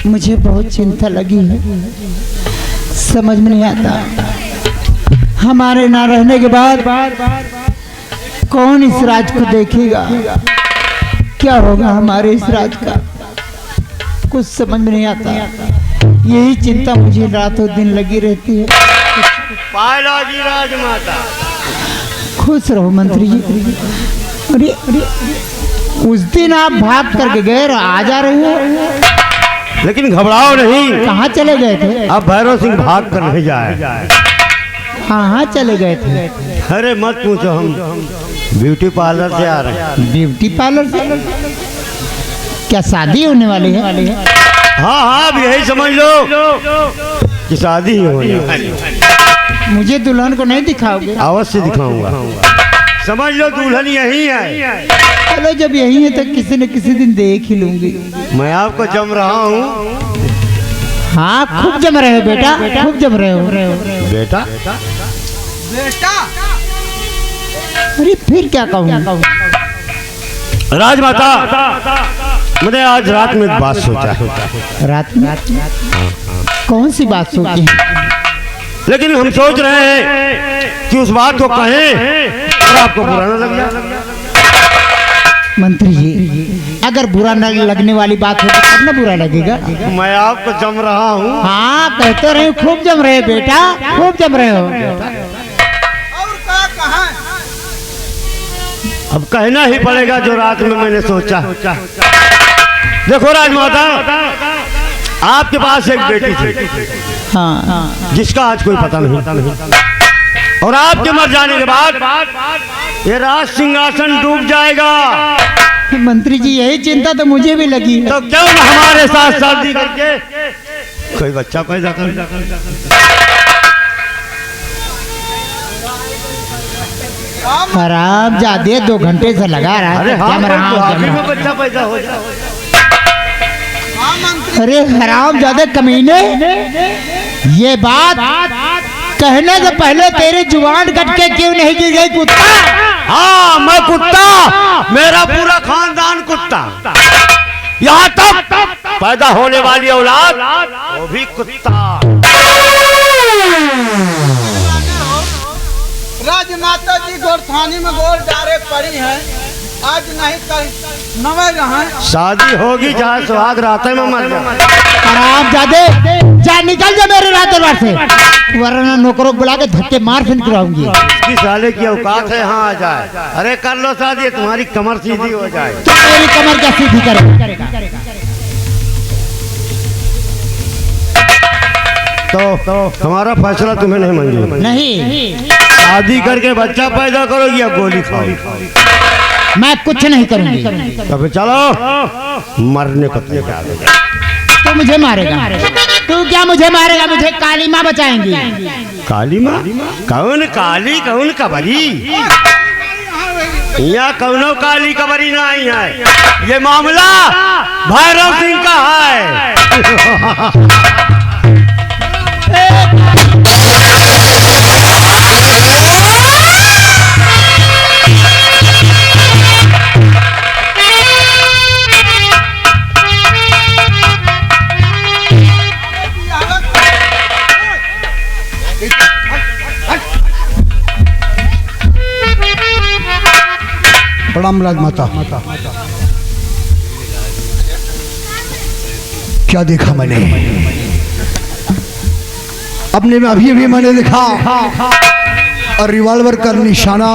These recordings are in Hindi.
मुझे बहुत चिंता लगी है, समझ में नहीं आता हमारे ना रहने के बाद कौन इस राज को देखेगा, क्या होगा हमारे इस राज का, कुछ समझ में नहीं आता। यही चिंता मुझे रातों दिन लगी रहती है। पायला जी राजमाता खुश रहो मंत्री जी। अरे उस दिन आप भाग करके गए, आ जा रहे हो, लेकिन घबराओ नहीं। कहाँ चले गए थे? अब भैरव सिंह भाग कर नहीं जाए। हाँ चले गए थे। अरे मत पूछो, हम ब्यूटी पार्लर से आ रहे हैं। ब्यूटी पार्लर से? क्या शादी होने वाली है? हाँ हाँ, अब यही समझ लो कि शादी ही होने वाली। मुझे दुल्हन को नहीं दिखाओगे? अवश्य दिखाऊंगा, समझ लो दुल्हन यही है। चलो जब यही है तो किसी न किसी दिन देख ही लूंगी। मैं आपको जम रहा हूँ। हाँ खूब जम रहे हो बेटा, खूब जम रहे हो बेटा। बेटा अरे फिर क्या कहूँ? राजमाता, मैंने आज रात में एक बात सोचा है। रात में? कौन सी बात सोची? लेकिन हम सोच रहे हैं कि उस बात को कहें और आपको बुरा न लग जाए। मंत्री जी, अगर बुरा न लगने वाली बात हो तो कब ना बुरा लगेगा? मैं आपको जम रहा हूँ। हाँ कहते रहे, खूब जम रहे बेटा, खूब जम रहे हो। और कहाँ? अब कहना ही पड़ेगा जो रात में मैंने सोचा। देखो राजमाता, आपके पास एक बेटी थी, हाँ जिसका आज कोई पता नहीं, और आपके मर जाने के बाद ये राज सिंहासन डूब जाएगा। मंत्री जी यही चिंता तो मुझे भी लगी है। तो क्यों न हमारे साथ शादी करके कोई बच्चा पैदा कर। खराब जादे 2 घंटे से लगा रहा है। अरे हाँ, बच्चा पैदा हो जाए। अरे हराम ज्यादा कमीने, ये बात कहने से पहले तेरी जुबान कट के क्यों नहीं गिर गई कुत्ता? हाँ मैं कुत्ता, मेरा पूरा खानदान कुत्ता, यहाँ तक पैदा होने वाली औलाद वो भी कुत्ता। राजमाता जी गोरथानी में गोल डारे पड़ी है, आज नहीं कल नवे रहा। शादी होगी जहाँ सुहाग रातें में मर जाए। खराब जादे, जा निकल जा मेरे रात दरबार से, वरना नौकरों बुला के धक्के मार से निकलाऊंगी। इसकी साले की औकात है यहाँ आ जाए। अरे कर लो शादी, तुम्हारी कमर सीधी हो जाए। तो मेरी कमर क्या सीधी करेगा? तो हमारा फैसला तुम्हें नहीं मंजूर? नहीं, शादी करके बच्चा पैदा करोगी या गोली खाओ? मैं कुछ नहीं करूंगी। तो फिर चलो मरने को तैयार हो जाओ। तू मुझे मारेगा? तू क्या मुझे मारेगा? मुझे काली माँ बचाएंगी। काली माँ? कौन काली, कौन कबरी? यहाँ कौनो काली कबरी ना आई है, ये मामला भैरव सिंह का है। प्रणाम राजमाता। क्या देखा मैंने? अपने में अभी मैंने देखा और रिवॉल्वर का निशाना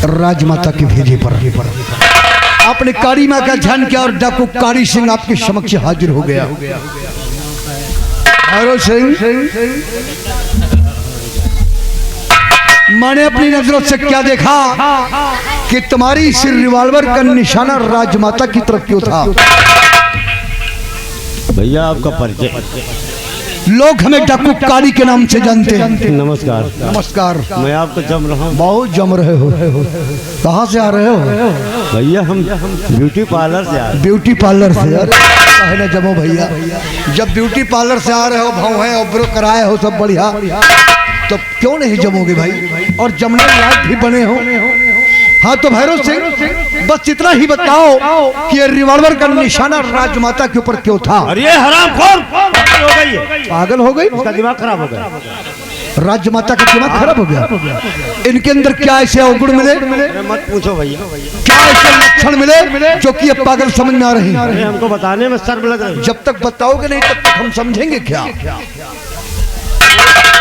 राजमाता के भेजे पर आपने कारी माँ का ध्यान किया और डाकू कारी सिंह आपके समक्ष हाजिर हो गया। भैरव सिंह, मैंने अपनी नजरों से क्या देखा कि तुम्हारी सिर रिवॉल्वर का निशाना राजमाता की तरफ क्यों था? भैया आपका परिचय? लोग हमें डाकू कारी के नाम से जानते हैं। नमस्कार। नमस्कार। मैं आपको जम रहा हूँ। बहुत जम रहे हो। कहाँ से आ रहे हो? भैया हम ब्यूटी पार्लर से आ रहे हैं। ब्यूटी पार्लर से? यार पहले जमो भैया, जब ब्यूटी पार्लर से आ रहे हो, भाव है और कराए हो सब बढ़िया, तो क्यों नहीं जमोगे भाई? और जमने लायक भी बने हो। हाँ तो भैरव सिंह बस इतना ही बताओ कि ये रिवॉल्वर का निशाना राजमाता के ऊपर क्यों था? और ये हरामखोर पागल हो गई है, पागल हो गई, उसका दिमाग खराब हो गया। राजमाता का दिमाग खराब हो गया। इनके अंदर क्या ऐसे अवगुण मिले? अरे मत पूछो भैया, क्या ऐसे लक्षण मिले जो कि ये पागल समझ में आ रही? अरे हमको बताने में शर्म लग रही है। जब तक बताओगे नहीं तब तक हम समझेंगे क्या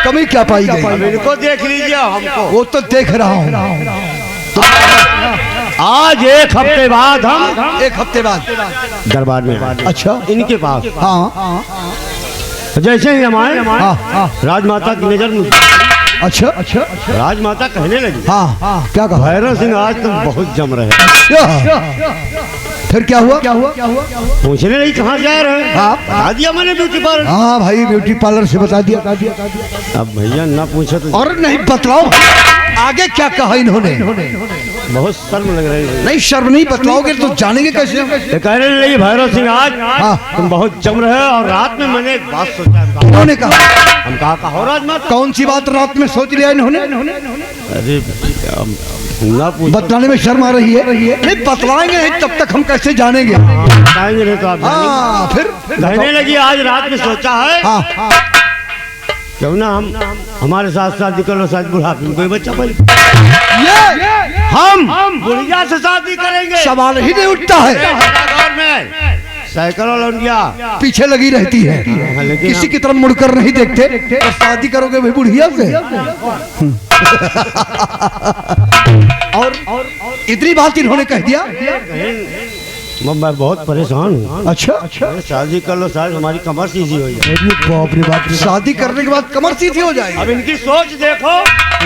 कमी क्या पाई गई। अब इनको देख लीजिए, हमको वो तो देख रहा हूँ। आज एक हफ्ते बाद हम एक हफ्ते बाद दरबार में आए। अच्छा इनके पास हाँ जैसे ही हम आए, हाँ राजमाता की नजर मुझ अच्छा अच्छा राजमाता कहने लगी, हाँ क्या कहा? भैरव सिंह आज तुम बहुत जम रहे हो। फिर क्या हुआ? पूछने नहीं कहाँ जा रहे हैं? हाँ। बता दिया मैंने ब्यूटी पार्लर। हाँ भाई ब्यूटी पार्लर से बता दिया। अब भैया ना पूछो तो और नहीं बतलाओ आगे क्या कहा इन्होंने? बहुत शर्म लग रही है। नहीं शर्म नहीं बतलाओगे तो जानेंगे कैसे? ये कहने लगी भैरव सिंह आज तुम बहुत जम रहे हो, और रात में मैंने एक बात सोचा। इन्होंने कहा? हम कहा राजमाता। कौन सी बात रात में सोच लिया इन्होंने? अरे ना पूछ, बतलाने में शर्म आ रही है? नहीं बतलाएंगे नहीं तब तक हम कैसे जानेंगे? बताएंगे नहीं तो आप हाँ फिर कहने लगी आज रात में सोचा है हाँ क्यों ना हम हमारे साथ शादी कर लो, शायद बुढ़ापे में कोई बच्चा बन। ये हम बुढ़िया से शादी करेंगे। सवाल ही नहीं उठता है। दौर में साइकिल और लौंडिया पीछे लगी रहती है, लेकिन किसी की तरफ मुड़कर नहीं देखते। तो शादी करोगे भाई बुढ़िया से? और इतनी बात इन्होंने कह दिया? मैं बहुत परेशान हूँ। अच्छा अच्छा शादी कर लो, शायद हमारी कमर सीधी हो जाए। बाप रे बाप, शादी करने के बाद कमर सीधी हो जाएगी? अब इनकी सोच देखो।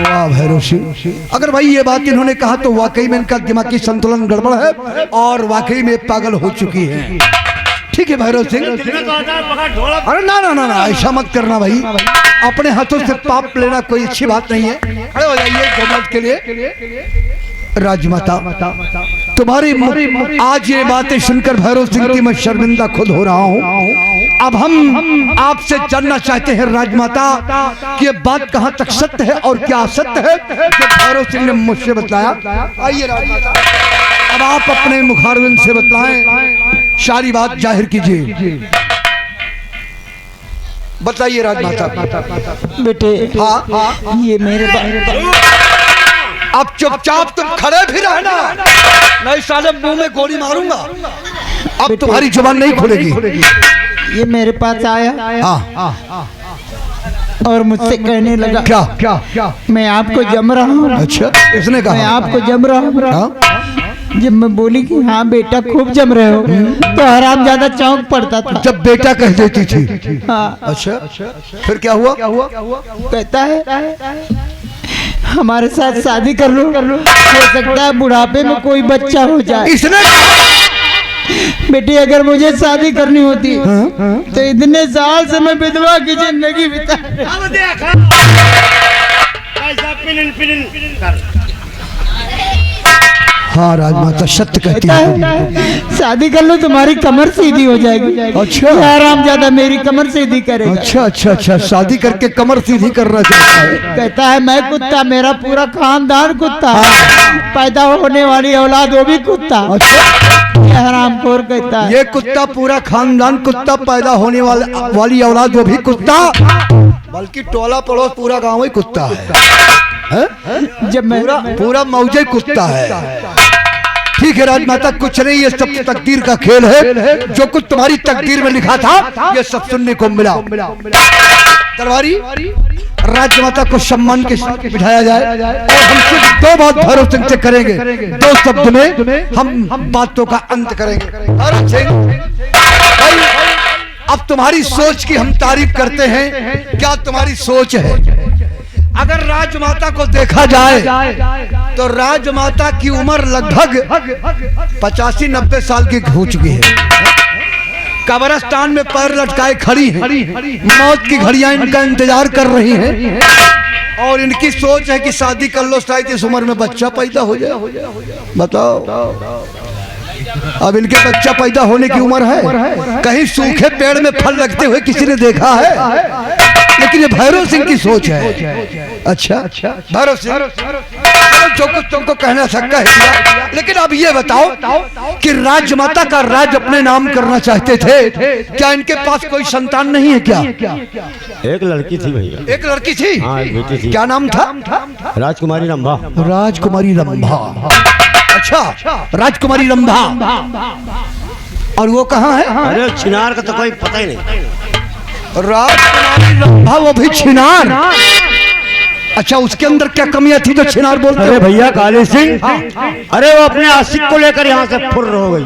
वाह भैरव सिंह, अगर भाई ये बात इन्होंने कहा तो वाकई में इनका दिमागी संतुलन गड़बड़ है और वाकई में पागल हो चुकी है। ठीक है भैरव सिंह, अरे ना ना ना ना ऐसा मत करना भाई, अपने हाथों से पाप लेना कोई अच्छी बात नहीं है। खड़े हो जाइए 2 मिनट के लिए। राजमाता तुम्हारी आज ये बातें सुनकर भैरव सिंह की मैं शर्मिंदा खुद हो रहा हूँ। अब हम आपसे जानना चाहते हैं राजमाता कि ये बात कहाँ तक सत्य है और क्या असत्य है जो भैरव सिंह ने मुझसे बतलाया। आइए राजमाता, अब आप अपने मुखारविंद से बतलाएं, सारी बात जाहिर कीजिए। बताइए राजमाता। बेटे हाँ ये मेरे अब चुपचाप तुम खड़े भी रहना, नहीं साले मुंह में गोली मारूंगा। अब तुम्हारी जुबान नहीं खुलेगी। ये मेरे पास आया हाँ और मुझसे कहने लगा क्या क्या क्या? मैं आपको जम रहा हूँ। अच्छा इसने मैं कहा? आपको जम रहा हूँ। हाँ? जब मैं बोली कि हाँ बेटा खूब जम रहे हो तो हराम ज्यादा चौंक पड़ता था। जब बेटा कह देती थी। हाँ अच्छा फिर क्या हुआ? कहता है हमारे साथ शादी कर लो, हो सकता है बुढ़ापे में कोई बच्चा हो जाए। इसने बेटी अगर मुझे शादी करनी होती तो इतने साल से मैं विधवा की जिंदगी बिता। अब देखो कैसा पिनिन पिनिन कर। हाँ राजमाता सत्य कहती है। शादी कर लो तुम्हारी कमर सीधी हो जाएगी। अच्छा आराम ज्यादा मेरी कमर सीधी करेगा। अच्छा अच्छा अच्छा, शादी करके कमर सीधी करना चाहता है। कहता है मैं कुत्ता, मेरा पूरा खानदान कुत्ता, पैदा होने वाली औलाद वो भी कुत्ता। अच्छा ये हरामखोर कहता है। ये कुत्ता पूरा खानदान कुत्ता, पैदा होने वाली औलाद वो भी कुत्ता, बल्कि टोला पड़ोस पूरा गांव ही कुत्ता है। जब मैं पूरा मौजे कुत्ता है। ठीक है राजमाता, कुछ नहीं, ये सब तकदीर का खेल है। जो कुछ तुम्हारी तकदीर में लिखा था ये सब सुनने को मिला। दरबारी राजमाता को सम्मान के साथ बिठाया जाए और हम सिर्फ 2 बात भैरव सिंह से करेंगे। 2 शब्द में हम बातों का अंत करेंगे। भैरव सिंह भाई, अब तुम्हारी सोच की हम तारीफ करते हैं। क्या तुम्हारी सोच है? अगर राजमाता को देखा जाए तो राजमाता की उम्र लगभग 85-90 साल की हो चुकी है। कब्रिस्तान में पैर लटकाए खड़ी हैं, मौत की घड़ियां इनका इंतजार कर रही हैं और इनकी सोच है कि शादी कर लो, शायद इस उम्र में बच्चा पैदा हो जाए। बताओ, अब इनके बच्चा पैदा होने की उम्र है? कहीं सूखे पेड़ में फल लगते हुए किसी ने देखा है? लेकिन ये भैरव सिंह की सोच है। अच्छा भैरव सिंह चलो जो कुछ तुमको कहना था कह दिया, लेकिन अब ये बताओ कि राजमाता का राज अपने नाम करना चाहते थे, क्या इनके पास कोई संतान नहीं है क्या? एक लड़की थी भैया। एक लड़की थी? हाँ, एक बेटी थी। क्या नाम था? राजकुमारी रंभा। राजकुमारी रंभा। अच्छा, राजकुमारी रंभा। और वो कहाँ है? अरे छिनार का तो कोई पता ही नहीं। राजकुमारी रंभा, वो भी छिनार? अच्छा, उसके अंदर क्या कमियां थी जो छिनार बोलते? अरे भैया काली सिंह, अरे वो अपने आशिक को लेकर यहाँ से फुर्र हो गई।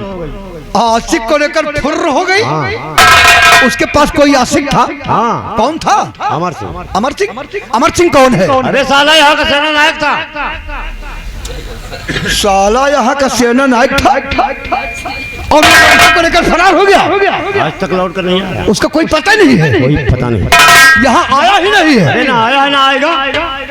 आशिक को लेकर फुर्र हो गई? हाँ। उसके पास कोई आशिक था? हाँ। कौन था? अमर सिंह। अमर सिंह? अमर सिंह कौन है? अरे साला यहाँ का सेना नायक था। साला यहाँ का सेना नायक था और वो को लेकर फरार हो गया। आज तक लौट कर नहीं आया। उसका कोई पता नहीं है? कोई पता नहीं। यहाँ आया ही नहीं है? अरे ना आया है ना आएगा।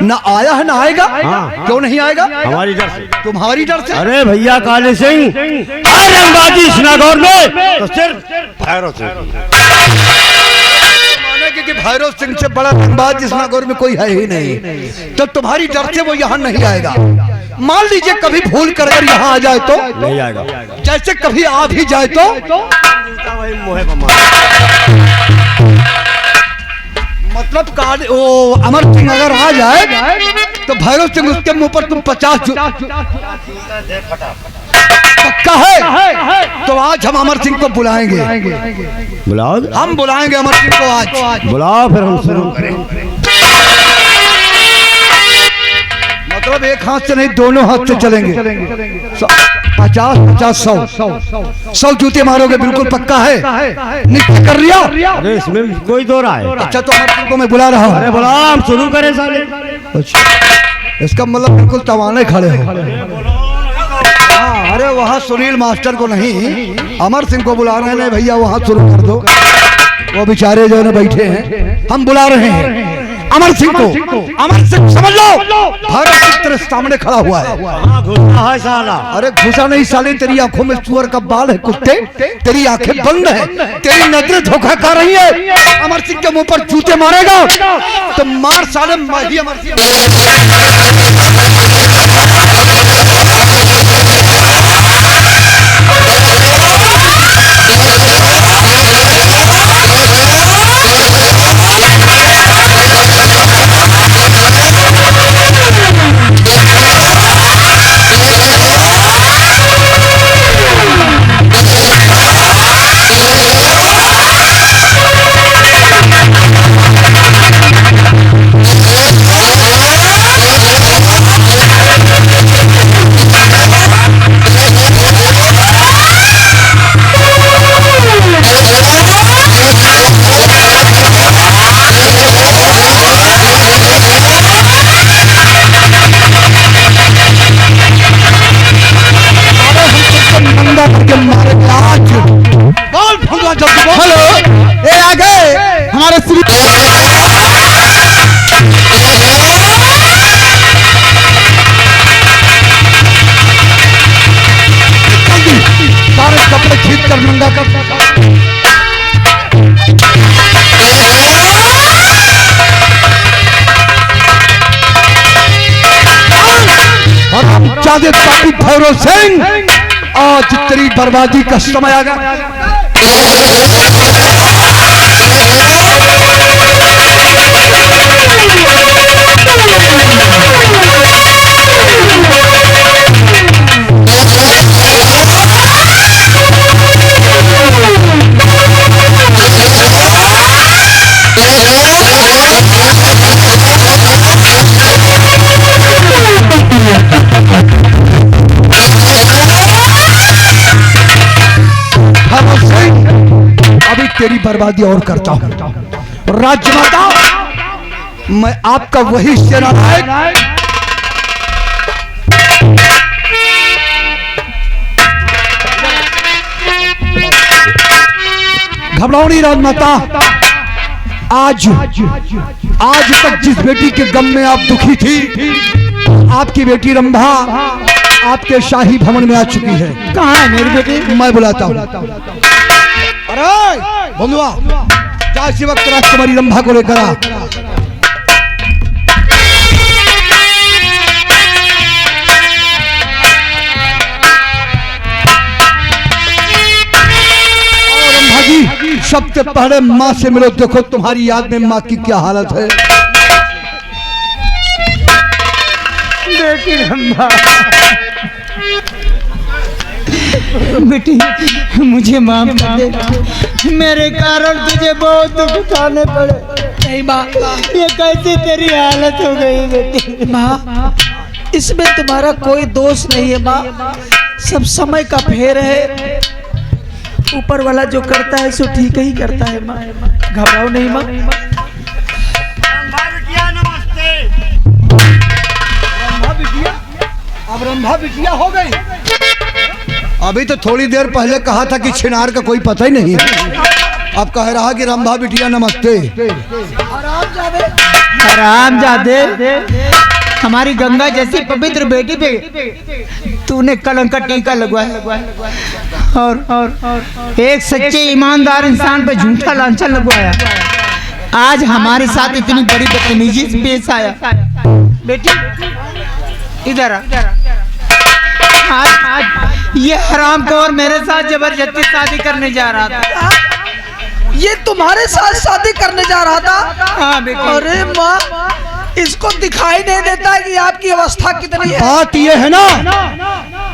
ना आया है ना आएगा? हाँ। क्यों नहीं आएगा? हमारी डर से। तुम्हारी डर से? अरे भैया काली सिंह, रंगबाजी इस नागौर में तो सिर्फ भैरव सिंह। कि भैरव सिंह से बड़ा रंगबाज इस नागौर में कोई है ही नहीं, तो तुम्हारी डर से वो यहाँ नहीं आएगा। मान लीजिए कभी भूल कर अगर यहाँ आ जाए तो नहीं आएगा। जैसे कभी आ भी जाए तो मतलब वो अमर सिंह अगर आ जाए तो भैरव सिंह उसके मुंह पर तुम 50 पक्का है? तो आज हम अमर सिंह को बुलाएंगे। बुलाओ। हम बुलाएंगे अमर सिंह को आज। बुलाओ फिर हम शुरू करें। मतलब एक हाथ से नहीं, दोनों हाथ से चलेंगे। 50, 100 जूते मारोगे? बिल्कुल पक्का है? निश्चय कर लिया? अरे इसमें कोई दो रहा है। अच्छा, तो अमर सिंह को मैं बुला रहा हूँ। अरे बुलाओ, हम शुरू करें साले। अच्छा, इसका मतलब बिल्कुल तवाने खड़े हो। हाँ, अरे वहाँ सुनील मास्टर को नहीं, अमर सिंह को बुला रहे हैं। भैया वहाँ शुरू कर दो, वो बेचारे जो है बैठे हैं। हम बुला रहे हैं अमर सिंह को। अमर सिंह समझ लो, भैरव सिंह तेरे सामने खड़ा हुआ है। घुसा है साला। अरे घुसा नहीं साले, तेरी आंखों में सुअर का बाल है कुत्ते, तेरी आंखें बंद है, तेरी नजरें धोखा कर रही है। अमर सिंह के मुंह पर जूते मारेगा तो मार साले। मैं ही अमर सिंह। हेलो, ए आ गए हमारे श्री। सारे कपड़े खींच कर नंगा कर। और हम चाहते पापी भैरव सिंह, आज तेरी बर्बादी का समय आ गया। अभी तेरी बर्बादी और करता हूं। राजमाता, मैं आपका वही सेनानायक घबराओ नहीं राजमाता। आज तक जिस बेटी के गम में आप दुखी थी, आपकी बेटी रंभा आपके शाही भवन में आ चुकी है। कहाँ है मेरी बेटी? मैं बुलाता हूँ। अरे बंधुआ, जा इसी वक्त राजकुमारी रंभा को लेकर आ। सबसे पहले माँ से मिलो, देखो तुम्हारी याद में माँ की क्या हालत है। बेटी रंभा, बेटी मुझे माफ कर दे, मेरे कारण तुझे बहुत दुख उठाने पड़े। नहीं माँ, ये कैसे तेरी हालत हो गई बेटी? माँ इसमें तुम्हारा कोई दोष नहीं है माँ, सब समय का फेर है, ऊपर वाला जो करता है सो ठीक ही करता है माँ, घबराओ नहीं माँ। अब रंभा बिटिया हो गई। अभी तो थोड़ी देर पहले कहा था कि छिनार का कोई पता ही नहीं है, अब कह रहा कि रंभा बिटिया नमस्ते। हरामजादे, हमारी गंगा जैसी पवित्र बेटी पे तूने कलंक का टीका लगवाया और एक सच्चे ईमानदार इंसान पे झूठा लांछन लगवाया। आज हमारे साथ इतनी बड़ी बदतमीजी से पेश आया। बेटी इधर आ। आज ये हरामखोर मेरे साथ जबरदस्ती शादी करने जा रहा था। ये तुम्हारे साथ शादी करने जा रहा था? हाँ बेटी। अरे माँ, इसको दिखाई नहीं देता कि आपकी अवस्था कितनी है। बात ये है ना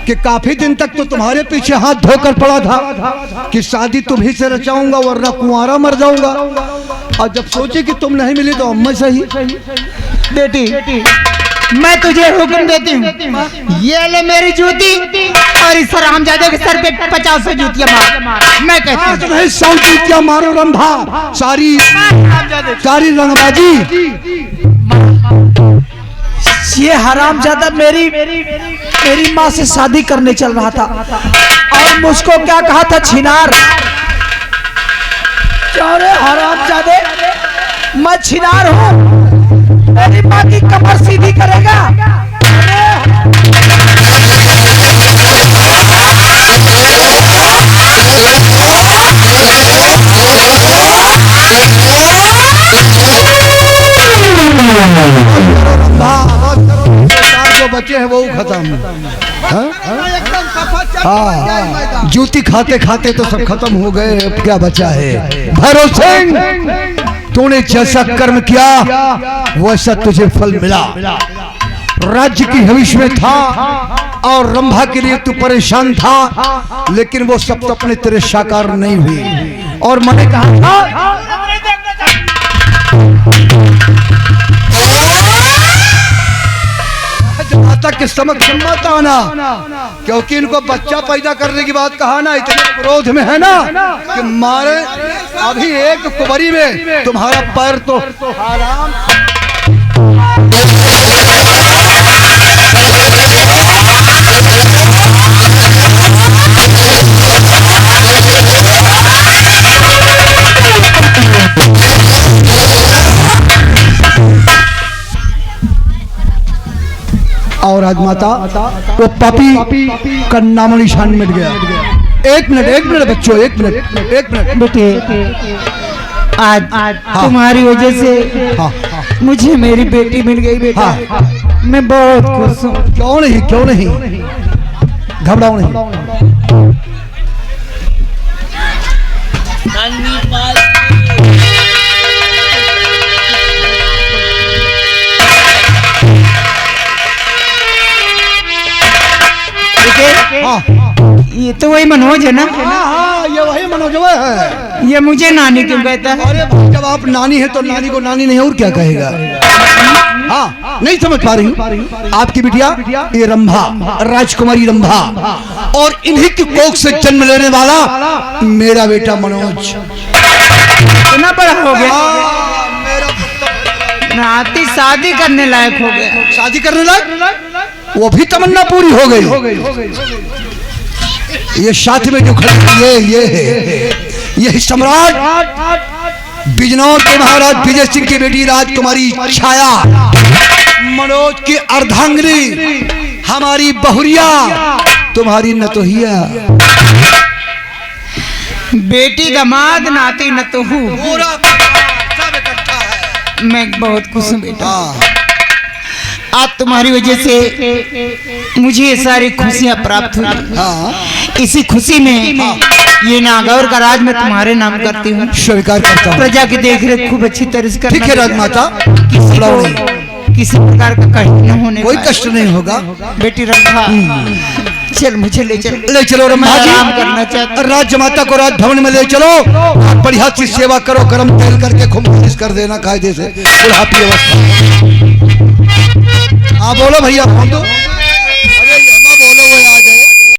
कि काफी दिन तक तो तुम्हारे पीछे हाथ धोकर पड़ा था कि शादी तुम्ही से रचाऊंगा वरना कुंवारा मर जाऊंगा, और जब सोचे कि तुम नहीं मिली तो अब मैं सही। बेटी मैं तुझे हुक्म देती हूँ, ये ले मेरी जूती और इस हरामजादे के सर पे 50 जूतियां मार। मैं कहती हूँ तुम्हें 100 जूतियां मारो रंभा, सारी रंगबाजी। ये हरामजादा मेरी माँ से शादी करने चल रहा था और मुझको क्या कहा था, छिनार। क्या रे हरामजादे, मैं छिनार हूँ, मेरी माँ की कमर सीधी करेगा? जो बचे हैं वो खत्म। हाँ, जूती खाते खाते तो सब खत्म हो गए, अब क्या बचा है? भैरव सिंह, तूने जैसा कर्म किया वैसा तुझे फल मिला। राज्य की हविष में था और रंभा के लिए तू परेशान था, लेकिन वो सब सपने तेरे साकार नहीं हुए। और मैंने कहा था माता के समक्ष मत आना, क्योंकि इनको बच्चा पैदा करने की बात कहा ना, इतने क्रोध में है ना कि मारे अभी एक कुबरी में तुम्हारा पैर तो हराम। और आज माता वो पापी का नामो निशान मिट गया। एक मिनट बच्चों, एक मिनट बेटे, आज तुम्हारी वजह से मुझे मेरी बेटी मिल गई बेटा। मैं बहुत खुश हूँ। क्यों नहीं घबराओ नहीं। ये तो वही मनोज है ना? हाँ, ये वही मनोज है। ये मुझे नानी क्यों कहता है? अरे जब आप नानी है तो नानी को नानी नहीं और क्या कहेगा? हाँ, नहीं समझ पा रही हूँ। आपकी बिटिया ये रंभा, राजकुमारी रंभा, और इन्हीं की कोख से जन्म लेने वाला मेरा बेटा मनोज। इतना बड़ा हो गया, नाती शादी करने लायक हो गया। शादी करने लायक? वो भी तमन्ना पूरी हो गई। ये साथ में जो खड़े ये सम्राट बिजनौर के महाराज विजय सिंह की बेटी राजकुमारी छाया, मनोज की अर्धांगिनी, हमारी बहुरिया, तुम्हारी नतोहिया। बेटी दमाद नाती नतोहू, मैं बहुत खुश हूँ बेटा। आज तुम्हारी वजह से मुझे ये सारी खुशियाँ प्राप्त हुई। इसी खुशी में ये नागौर का राज मैं तुम्हारे नाम करती हूँ। स्वीकार करता हूँ। प्रजा की देख रेख खूब अच्छी तरह से करना। ठीक है राजमाता, किसी प्रकार का कष्ट न होने कोई पाए। कष्ट नहीं होगा। बेटी रखा, चल मुझे ले चल। ले चलो मैं रम्मा आराम करना जी, चाहता हूँ। राजमाता को राजभवन में ले चलो, बढ़िया सी सेवा करो, गरम तेल करके खूब मालिश कर देना कायदे से बुढ़ापी अवस्था। हाँ बोलो भैया, बोल दो। अरे ये ना बोलो वो